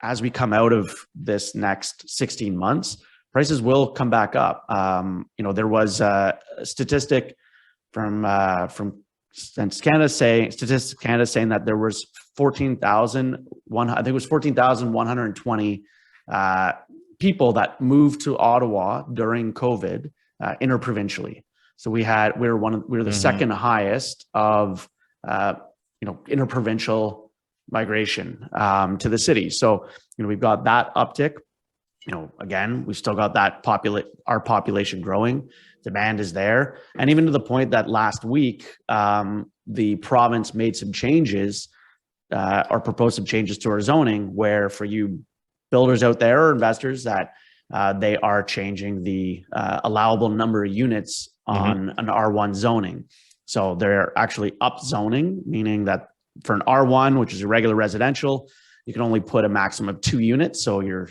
as we come out of this next 16 months, prices will come back up. There was a statistic from Statistics Canada saying that there was 14,120 people that moved to Ottawa during COVID interprovincially. So we're the second highest of interprovincial migration to the city. So we've got that uptick. Again, we've still got that our population growing. Demand is there. And even to the point that last week, the province made some changes or proposed some changes to our zoning, where for you builders out there or investors, that they are changing the allowable number of units on an R1 zoning. So they're actually up zoning, meaning that for an R1, which is a regular residential, you can only put a maximum of 2 units. So your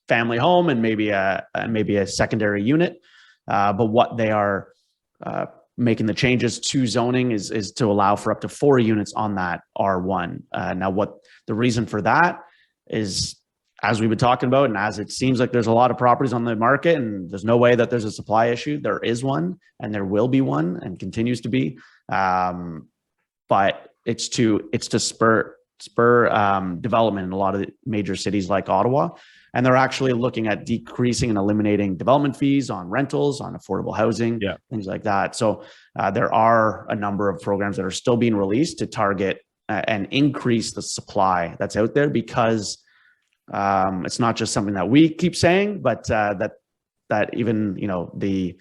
family home and maybe a secondary unit. But what they are making the changes to zoning is to allow for up to 4 units on that R1. Now, what the reason for that is, as we've been talking about, and as it seems like there's a lot of properties on the market and there's no way that there's a supply issue, there is one, and there will be one and continues to be. But it's to spur development in a lot of the major cities like Ottawa. And they're actually looking at decreasing and eliminating development fees on rentals, on affordable housing, things like that. So there are a number of programs that are still being released to target and increase the supply that's out there, because it's not just something that we keep saying, but that even the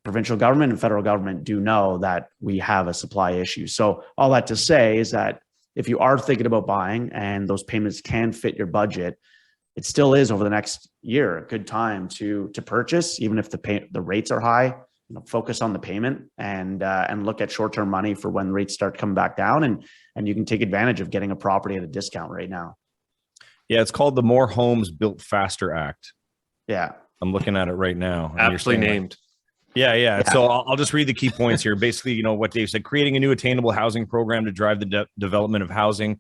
provincial government and federal government do know that we have a supply issue. So all that to say is that if you are thinking about buying and those payments can fit your budget, it still is over the next year a good time to purchase, even if the rates are high. Focus on the payment and look at short-term money for when rates start coming back down, and you can take advantage of getting a property at a discount right now. Yeah, it's called the More Homes Built Faster Act. Yeah, I'm looking at it right now. Aptly named. Yeah. So I'll just read the key points here. Basically, what Dave said: creating a new attainable housing program to drive the development of housing.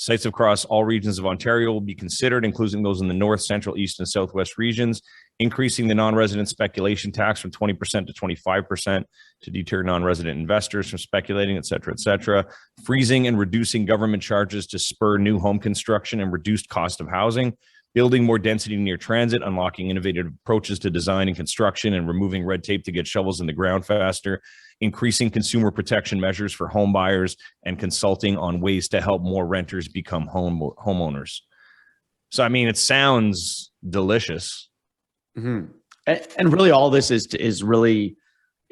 Sites across all regions of Ontario will be considered, including those in the north, central, east, and southwest regions. Increasing the non-resident speculation tax from 20% to 25% to deter non-resident investors from speculating, et cetera, et cetera. Freezing and reducing government charges to spur new home construction and reduced cost of housing. Building more density near transit, unlocking innovative approaches to design and construction, and removing red tape to get shovels in the ground faster. Increasing consumer protection measures for home buyers, and consulting on ways to help more renters become homeowners. So, it sounds delicious. Mm-hmm. And really all this is really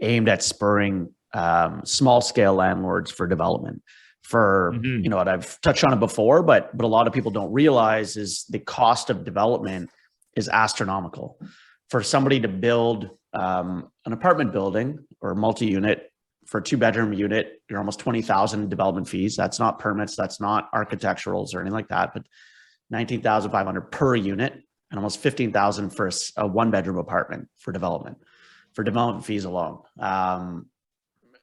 aimed at spurring small scale landlords for development. And I've touched on it before, but a lot of people don't realize is the cost of development is astronomical. For somebody to build an apartment building or multi-unit for a 2-bedroom unit, you're almost $20,000 development fees. That's not permits, that's not architecturals or anything like that, but $19,500 per unit, and almost $15,000 for a 1-bedroom apartment for development fees alone.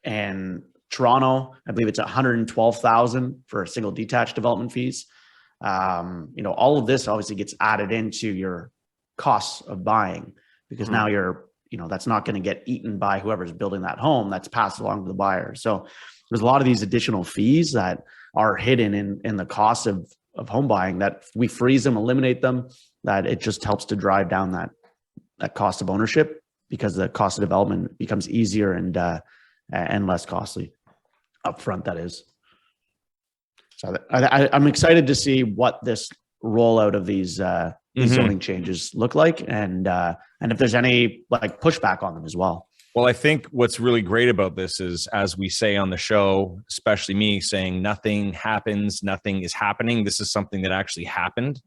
And Toronto, I believe it's $112,000 for a single detached development fees. All of this obviously gets added into your costs of buying, because now that's not going to get eaten by whoever's building that home. That's passed along to the buyer. So there's a lot of these additional fees that are hidden in the cost of home buying, that we freeze them, eliminate them, that it just helps to drive down that cost of ownership, because the cost of development becomes easier and less costly upfront, that is. So I'm excited to see what this rollout of these zoning changes look like, and if there's any pushback on them as well. Well, I think what's really great about this is, as we say on the show, especially me saying nothing happens, nothing is happening. This is something that actually happened.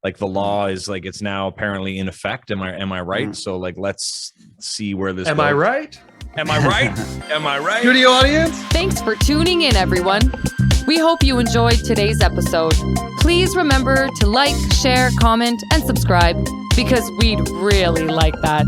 Like the law is it's now apparently in effect. Am I right? So let's see where this goes. Am I right? Am I right? Am I right? Studio audience? Thanks for tuning in, everyone. We hope you enjoyed today's episode. Please remember to like, share, comment, and subscribe, because we'd really like that.